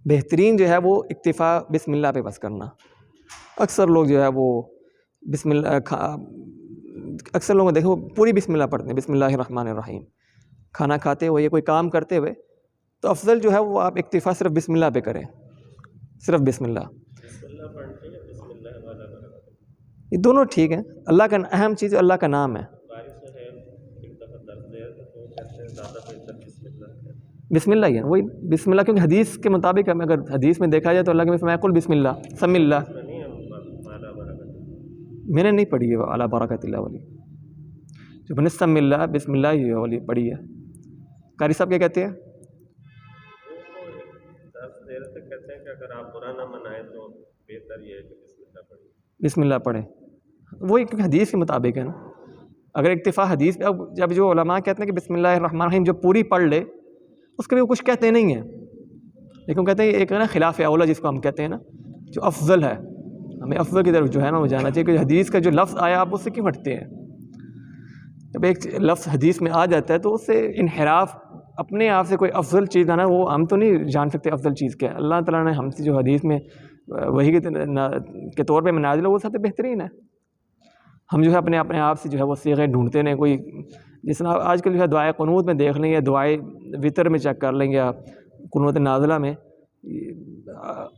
بہترین جو ہے وہ اکتفا بسم اللہ پہ بس کرنا. اکثر لوگ جو ہے وہ بسم اللہ اکثر لوگوں کو دیکھو پوری بسم اللہ پڑھتے ہیں, بسم اللہ الرحمن الرحیم. کھانا کھاتے ہوئے یا کوئی کام کرتے ہوئے تو افضل جو ہے وہ آپ اکتفا صرف بسم اللہ پہ کریں, صرف بسم اللہ. یہ دونوں ٹھیک ہیں. اللہ کا اہم چیز اللہ کا نام ہے. بسم اللہ ہی ہے وہی بسم اللہ, کیونکہ حدیث کے مطابق ہمیں اگر حدیث میں دیکھا جائے تو اللہ کے فرمایا قل بسم اللہ سم اللہ. میں نے نہیں پڑھی ہے اعلیٰ برکت اللہ والی, جو بن سم اللہ بسم اللہ ہی والی پڑھی ہے. قاری صاحب کیا کہتے ہیں؟
کہتے ہیں کہ اگر آپ برا نہ منائیں تو بہتر یہ ہے کہ بسم اللہ پڑھیں.
بسم اللہ پڑھیں وہی کیونکہ حدیث کے مطابق ہے نا. اگر اکتفا حدیث پہ, اب جب جو علماء کہتے ہیں کہ بسم اللہ الرحمن الرحیم جو پوری پڑھ لے اس کے بھی وہ کچھ کہتے نہیں ہیں, لیکن کہتے ہیں ایک ہے نا خلاف اولا جس کو ہم کہتے ہیں نا, جو افضل ہے. ہمیں افضل کی طرف جو ہے نا وہ جانا چاہیے کہ حدیث کا جو لفظ آیا آپ اس سے کیوں ہٹتے ہیں. جب ایک لفظ حدیث میں آ جاتا ہے تو اس سے انحراف اپنے آپ سے کوئی افضل چیز آنا وہ ہم تو نہیں جان سکتے افضل چیز کیا ہے. اللہ تعالیٰ نے ہم سے جو حدیث میں وہی کے طور پہ نازل ہو وہ سب سے بہترین ہے. ہم جو ہے اپنے آپ سے جو ہے وہ صیغے ڈھونڈتے ہیں. کوئی جس طرح آج کل جو ہے دعائے قنوت میں دیکھ لیں یا دعائے وطر میں چیک کر لیں یا قنوت نازلہ میں,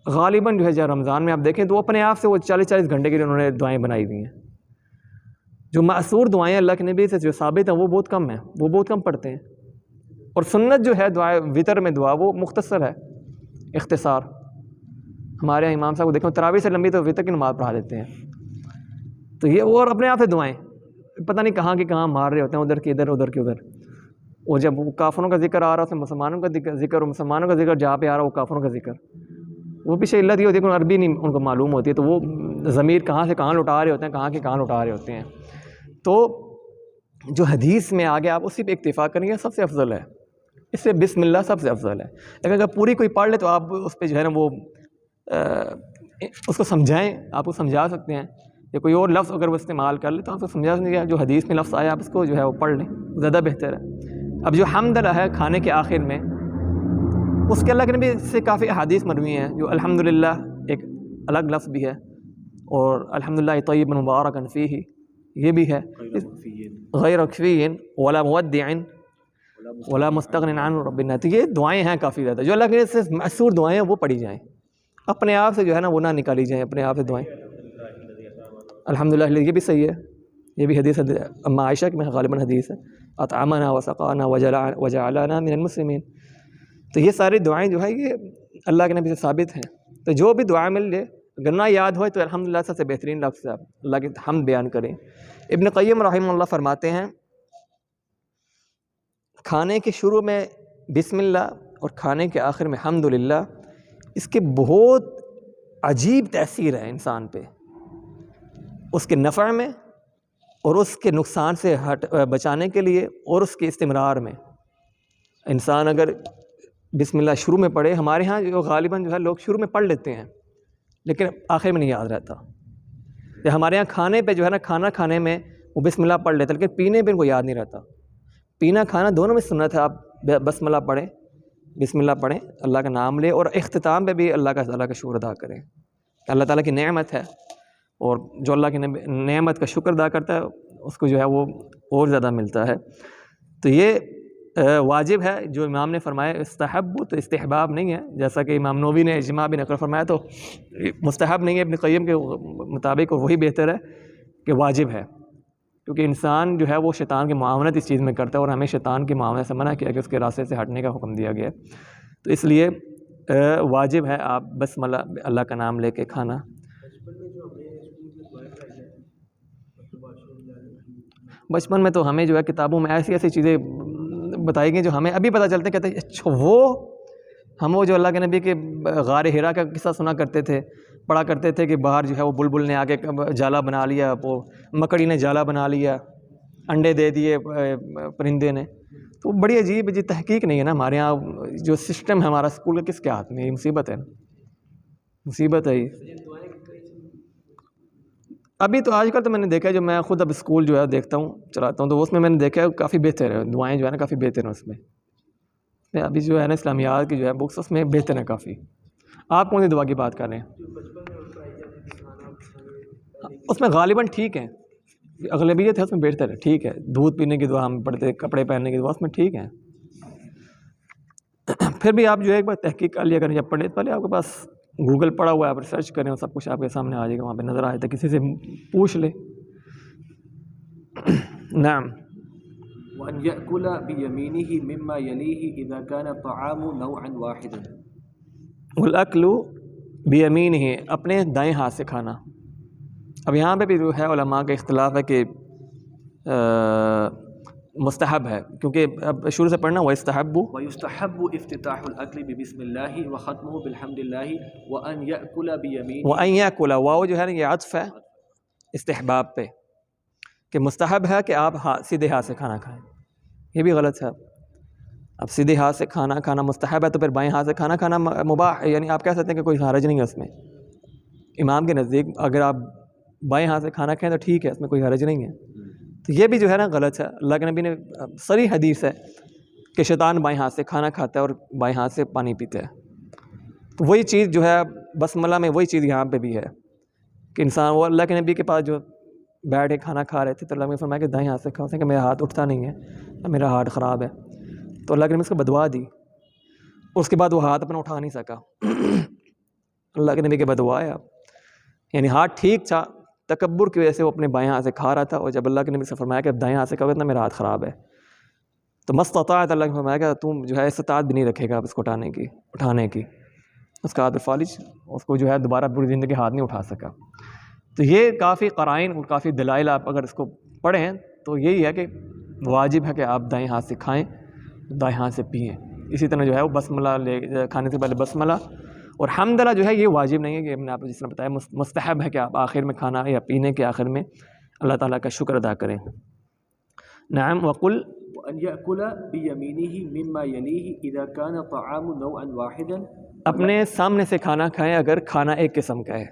غالباً جو ہے جب رمضان میں آپ دیکھیں تو اپنے آپ سے وہ 40 گھنٹے کے لیے انہوں نے دعائیں بنائی ہوئی ہیں. جو معصور دعائیں اللہ کے نبی سے جو ثابت ہیں وہ بہت کم ہیں, وہ بہت کم پڑھتے ہیں. اور سنت جو ہے دعائے وطر میں دعا وہ مختصر ہے, اختصار. ہمارے یہاں امام صاحب کو دیکھو تراویح سے لمبی تو وطر کی نماز پڑھا دیتے ہیں. تو یہ اور اپنے آپ سے دعائیں پتہ نہیں کہاں کی کہاں مار رہے ہوتے ہیں, ادھر کی ادھر ادھر کی ادھر. اور جب وہ کافروں کا ذکر آ رہا ہے اس میں مسلمانوں کا ذکر, اور مسلمانوں کا ذکر جہاں پہ آ رہا ہے وہ کافروں کا ذکر, وہ پیچھے علت یہ ہوتی ہے کہ عربی نہیں ان کو معلوم ہوتی ہے, تو وہ ضمیر کہاں سے کہاں لٹا رہے ہوتے ہیں, کہاں کے کہاں لٹا رہے ہوتے ہیں. تو جو حدیث میں آگے آپ اسی پہ اکتفا کریں گے سب سے افضل ہے. اس سے بسم اللہ سب سے افضل ہے. لیکن اگر پوری کوئی پڑھ لے تو آپ اس پہ جو ہے نا وہ اس کو سمجھائیں, آپ کو سمجھا سکتے ہیں, یا کوئی اور لفظ اگر وہ استعمال کر لے تو آپ کو سمجھا سکتے ہیں جو حدیث میں لفظ آیا آپ اس کو جو ہے وہ پڑھ لیں, زیادہ بہتر ہے. اب جو حمدللہ ہے کھانے کے آخر میں, اس کے اللہ کے نبی سے کافی احادیث مروی ہیں, جو الحمدللہ ایک الگ لفظ بھی ہے, اور الحمدللہ طیبا مبارکا فیہ یہ بھی ہے, غیر مکفی ولا مودع ولا مستغن عن ربنا. تو یہ دعائیں ہیں کافی زیادہ, جو اللہ کے سے مأثور دعائیں ہیں وہ پڑھی جائیں, اپنے آپ سے جو ہے نا وہ نہ نکالی جائیں, اپنے آپ سے دعائیں. الحمدللہ یہ بھی صحیح ہے, یہ بھی حدیث اما عائشہ کی میں غالباً حدیث ہے, اطعمنا وسقانا وجعلنا من المسلمین. تو یہ ساری دعائیں جو ہے یہ اللہ کے نبی سے ثابت ہیں. تو جو بھی دعا مل جائے اگر نہ یاد ہوئے تو الحمدللہ سب سے بہترین لفظ سے آپ اللہ کی حمد بیان کریں. ابن قیم رحمہ اللہ فرماتے ہیں کھانے کے شروع میں بسم اللہ اور کھانے کے آخر میں الحمدللہ, اس کے بہت عجیب تاثیر ہے انسان پہ, اس کے نفع میں اور اس کے نقصان سے بچانے کے لیے اور اس کے استمرار میں. انسان اگر بسم اللہ شروع میں پڑھے, ہمارے ہاں جو غالباً جو ہے لوگ شروع میں پڑھ لیتے ہیں لیکن آخر میں نہیں یاد رہتا. یا ہمارے ہاں کھانے پہ جو ہے نا کھانا کھانے میں وہ بسم اللہ پڑھ لیتے لیکن پینے پہ ان کو یاد نہیں رہتا. پینا کھانا دونوں میں سنت ہے, آپ بسم اللہ پڑھیں, بسم اللہ پڑھیں, اللہ کا نام لیں, اور اختتام پہ بھی اللہ کا شکر ادا کریں. اللہ تعالیٰ کی نعمت ہے, اور جو اللہ کی نعمت کا شکر ادا کرتا ہے اس کو جو ہے وہ اور زیادہ ملتا ہے. تو یہ واجب ہے جو امام نے فرمایا استحب تو استحباب نہیں ہے، جیسا کہ امام نووی نے اجماع بھی نقل فرمایا تو مستحب نہیں ہے، ابن قیم کے مطابق وہی بہتر ہے کہ واجب ہے، کیونکہ انسان جو ہے وہ شیطان کی معاونت اس چیز میں کرتا ہے، اور ہمیں شیطان کی معاونت سے منع کیا کہ اس کے راستے سے ہٹنے کا حکم دیا گیا ہے، تو اس لیے واجب ہے آپ بسم اللہ کا نام لے کے کھانا۔ بچپن میں تو ہمیں جو ہے کتابوں میں ایسی ایسی چیزیں بتائی گئی جو ہمیں ابھی پتہ چلتے ہیں، کہتے ہیں اچھا وہ جو اللہ کے نبی کے غار حرا کا قصہ سنا کرتے تھے، پڑھا کرتے تھے کہ باہر جو ہے وہ بلبل نے آ کے جالا بنا لیا، وہ مکڑی نے جالا بنا لیا، انڈے دے دیے پرندے نے، تو بڑی عجیب تحقیق نہیں ہے نا ہمارے یہاں، جو سسٹم ہے ہمارا اسکول کا کس کے ہاتھ میں، یہ مصیبت ہے نا، مصیبت ہے یہ۔ ابھی تو آج کل تو میں نے دیکھا ہے، جو میں خود اب اسکول جو ہے دیکھتا ہوں چلاتا ہوں، تو اس میں نے دیکھا ہے کافی بہتر ہے، دعائیں جو ہے نا کافی بہتر ہیں اس میں ابھی جو ہے نا اسلامیات کی جو ہے بکس اس میں بہتر ہیں کافی۔ آپ کون سی دعا کی بات کر رہے ہیں؟ اس میں غالباً ٹھیک ہے، اغلبیت ہے اس میں بہتر ہے، ٹھیک ہے، دودھ پینے کی دعا ہم پڑھتے ہیں، کپڑے پہننے کی دعا اس میں ٹھیک ہے، پھر بھی آپ جو ہے ایک بار تحقیق کر لیا کریں، جب پڑھے پہلے آپ کے پاس گوگل پڑا ہوا ہے، آپ ریسرچ کریں اور سب کچھ آپ کے سامنے آ جائے گا، وہاں پہ نظر آئے تو کسی سے پوچھ لے۔ نعم۔
وأن يأكل بيمينه مما يليه إذا كان الطعام نوعا واحدا۔
والاکل بیمینہ، اپنے دائیں ہاتھ سے کھانا۔ اب یہاں پہ بھی جو ہے علماء کا اختلاف ہے کہ مستحب ہے، کیونکہ اب شروع سے پڑھنا وَيُسْتَحَبُّ
وَيُسْتَحَبُّ افتتاح الأكل ببسم الله وختمه بالحمد لله وأن يأكل بيمينه۔
وَأَن يَأْكُلَ، واو جو ہے نا یہ عطف ہے استحباب پہ، کہ مستحب ہے کہ آپ سیدھے ہاتھ سے کھانا کھائیں، یہ بھی غلط ہے۔ اب سیدھے ہاتھ سے کھانا مستحب ہے تو پھر بائیں ہاتھ سے کھانا مباح ہے، یعنی آپ کہہ سکتے ہیں کہ کوئی حرج نہیں ہے اس میں، امام کے نزدیک اگر آپ بائیں ہاتھ سے کھانا کھائیں تو ٹھیک ہے، اس میں کوئی حرج نہیں ہے۔ تو یہ بھی جو ہے نا غلط ہے، اللہ کے نبی نے صریح حدیث ہے کہ شیطان بائیں ہاتھ سے کھانا کھاتا ہے اور بائیں ہاتھ سے پانی پیتا ہے، تو وہی چیز جو ہے بسم اللہ میں وہی چیز یہاں پہ بھی ہے کہ انسان وہ اللہ کے نبی کے پاس جو بیٹھ کے کھانا کھا رہے تھے تو اللہ نے فرمایا کہ دائیں ہاتھ سے کھاؤ، کہ میرا ہاتھ اٹھتا نہیں ہے، میرا ہاتھ خراب ہے، تو اللہ کے نبی اس کو بدعا دی، اس کے بعد وہ ہاتھ اپنا اٹھا نہیں سکا، اللہ کے نبی کے بدعا ہے، یعنی ہاتھ ٹھیک تھا، تکبر کی وجہ سے وہ اپنے بائیں ہاتھ سے کھا رہا تھا، اور جب اللہ کے نبی سے فرمایا کہ اب دائیں ہاتھ سے کھاؤ گے میرا ہاتھ خراب ہے، تو مستطاعت، اللہ نے فرمایا کہ تم جو ہے استطاعت بھی نہیں رکھے گا اب اس کو اٹھانے کی، اس کا ہاتھ فالج، اس کو جو ہے دوبارہ پوری زندگی ہاتھ نہیں اٹھا سکا۔ تو یہ کافی قرائن اور کافی دلائل آپ اگر اس کو پڑھیں تو یہی ہے کہ واجب ہے کہ آپ دائیں ہاتھ سے کھائیں، دائیں ہاتھ سے پئیں۔ اسی طرح جو ہے وہ بسم اللہ کھانے سے پہلے بسم اللہ اور حمدللہ جو ہے یہ واجب نہیں ہے، کہ ہم نے آپ کو جس طرح بتایا مستحب ہے کہ آپ آخر میں کھانا یا پینے کے آخر میں اللہ تعالیٰ کا شکر ادا کریں۔ نعم۔ وقل
وأن يأكل بيمينه مما يليه إذا كان طعام نوعا واحدا،
اپنے سامنے سے کھانا کھائیں اگر کھانا ایک قسم کا ہے،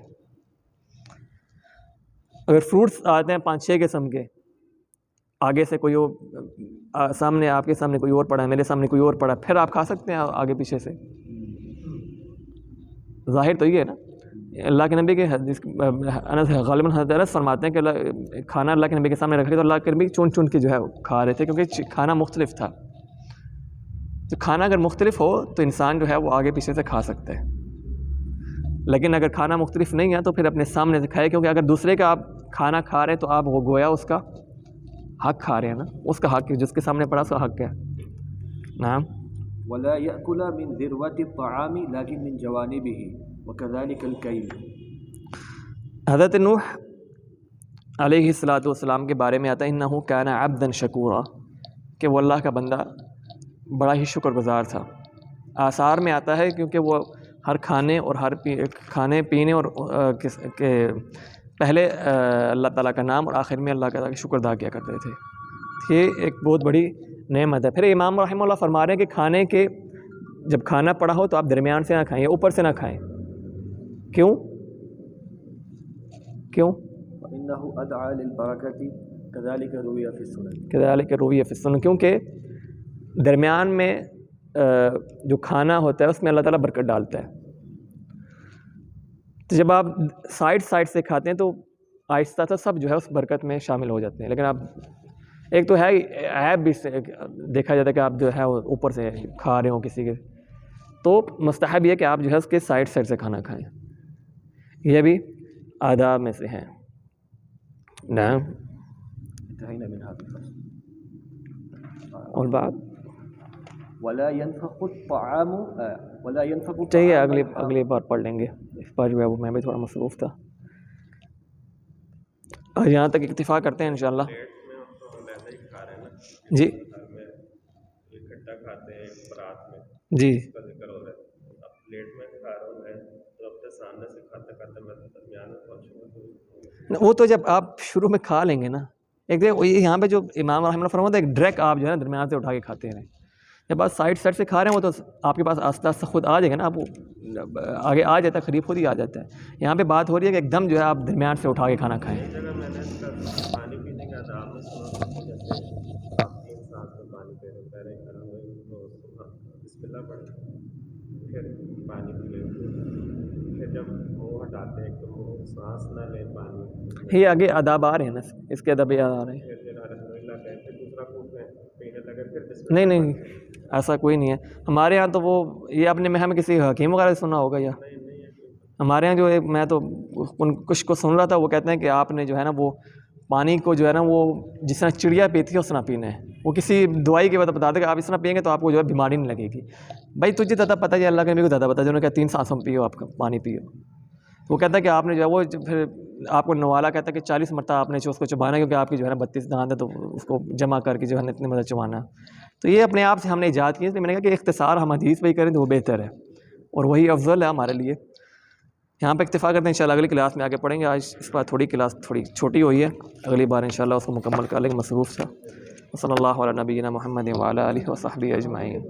اگر فروٹس آتے ہیں 5-6 قسم کے، آگے سے کوئی اور سامنے آپ کے سامنے کوئی اور پڑا ہے، میرے سامنے کوئی اور پڑا ہے، پھر آپ کھا سکتے ہیں آگے پیچھے سے، ظاہر تو یہ ہے نا۔ اللہ کے نبی کے حدیث غالباً حضرت انس فرماتے ہیں کہ کھانا اللہ کے نبی کے سامنے رکھ کے تو اللہ کے نبی چن کے جو ہے کھا رہے تھے، کیونکہ کھانا مختلف تھا، تو کھانا اگر مختلف ہو تو انسان جو ہے وہ آگے پیچھے سے کھا سکتا ہے، لیکن اگر کھانا مختلف نہیں ہے تو پھر اپنے سامنے سے کھائے، کیونکہ اگر دوسرے کا آپ کھانا کھا رہے ہیں تو آپ وہ گویا اس کا حق کھا رہے ہیں نا، اس کا حق جس کے سامنے پڑا اس کا حق ہے۔ نعم۔
ولا يأكل من ذروة الطعام لكن من جوانبه وكذلك الكيل۔
حضرت نوح علیہ السلام کے بارے میں آتا ہے انہ کان عبدا شکورا، کہ وہ اللہ کا بندہ بڑا ہی شکر گزار تھا۔ آثار میں آتا ہے کیونکہ وہ ہر کھانے اور ہر کھانے پینے اور کے پہلے اللہ تعالیٰ کا نام اور آخر میں اللہ تعالیٰ کا شکر ادا کیا کرتے تھے، یہ ایک بہت بڑی نعمت ہے۔ پھر امام رحمہ اللہ فرما رہے ہیں کہ کھانے کے جب کھانا پڑا ہو تو آپ درمیان سے نہ کھائیں یا اوپر سے نہ کھائیں، کیوں؟
فإنه أدعى للبركة كذلك روي في السنن۔
كذلك روي في السنن، کیونکہ درمیان میں جو کھانا ہوتا ہے اس میں اللہ تعالیٰ برکت ڈالتا ہے، تو جب آپ سائڈ سے کھاتے ہیں تو آہستہ سب جو ہے اس برکت میں شامل ہو جاتے ہیں، لیکن آپ ایک تو ہے عیب بھی دیکھا جاتا ہے کہ آپ جو ہے وہ اوپر سے کھا رہے ہوں کسی کے، تو مستحب یہ کہ آپ جو ہے اس کے سائڈ سے کھانا کھائیں، یہ بھی آداب میں سے ہیں۔ نعم،
انتهينا من هذا الفصل.
اور بات
ولا ينفق الطعام ولا ينفق
چاہیے
الطعام
اگلی بار پڑھ لیں گے، اس بار جو ہے وہ میں بھی تھوڑا مصروف تھا، اور یہاں تک اکتفا کرتے ہیں انشاءاللہ۔
پلیٹ میں ہم تو ویسے ہی کھا رہے ہیں نا،
جی
گھر میں اکٹھا کھاتے ہیں ایک پرات میں،
جی،
اس کا ذکر ہو رہا ہے، اب پلیٹ میں کھا رہا ہوں میں تو اپنے سامنے سے کھاتے کھاتے میں درمیان میں پہنچوں گا،
وہ تو جب آپ شروع میں کھا لیں گے نا، ایک دیکھ یہاں پہ جو امام رحمہ اللہ فرماتا ہے ایک ڈریک آپ جو ہے نا درمیان سے اٹھا کے کھاتے رہیں، جب آپ سائڈ سے کھا رہے ہیں وہ تو آپ کے پاس آہستہ آہستہ خود آ جائے گا نا، آپ آگے آ جاتا ہے، قریب خود ہی آ جاتا ہے۔ یہاں پہ بات ہو رہی ہے کہ ایک دم جو ہے آپ درمیان سے اٹھا کے کھانا کھائیں۔
ایک جگہ میں نے اس کا پانی پینے کا آداب میں سنا تھا کہ جیسے آپ 3 سانس میں پانی پی رہے پہلے کریں گے تو بسم اللہ پڑھیں، پھر پانی پی لیں، پھر جب منہ ہٹاتے ہیں تو منہ سانس نہ لیں پانی،
یہ آگے آداب آ رہے ہیں نا، اس کے ادب آ رہے ہیں۔
پھر الحمد للہ کہیں پھر دوسرا پھونک لیں پینے لگے، پھر بسم
نہیں
اللہ
نہیں، ایسا کوئی نہیں ہے ہمارے یہاں، تو وہ یہ اپنے میں ہمیں کسی حکیم وغیرہ سے سنا ہوگا، یا ہمارے یہاں جو میں تو کچھ کو سن رہا تھا، وہ کہتے ہیں کہ آپ نے جو ہے نا وہ پانی کو جو ہے نا وہ جس طرح چڑیا پیتی ہے اس طرح پینا ہے، وہ کسی دوائی کے بعد بتاتے کہ آپ اس طرح پئیں گے تو آپ کو جو ہے بیماری نہیں لگے گی۔ بھائی تجھے زیادہ پتہ ہے، اللہ کے نبی کو زیادہ پتہ ہے، جنہوں نے کہا 3 سانسوں میں پیو، آپ کا پانی پیو۔ وہ کہتا ہے کہ آپ نے جو ہے وہ پھر آپ کو نوالا کہتا ہے کہ 40 مرتبہ آپ نے جو اس کو چبانا ہے، کیونکہ آپ کی جو ہے نا 32 دانت ہے، تو اس کو جمع کر کے جو ہے نا اتنے مدد چبانا ہے۔ تو یہ اپنے آپ سے ہم نے ایجاد کی ہے، میں نے کہا کہ اختصار ہم حدیث پہ ہی کریں تو وہ بہتر ہے اور وہی افضل ہے ہمارے لیے۔ یہاں پہ اکتفا کرتے ہیں، انشاءاللہ اگلی کلاس میں آگے پڑھیں گے۔ آج اس بار تھوڑی کلاس تھوڑی چھوٹی ہوئی ہے، اگلی بار انشاءاللہ اس کو مکمل کر لیں گے، مصروف تھا۔ صلی اللہ علیہ نبینا محمد وعلی آلہ وصحبہ اجمعین۔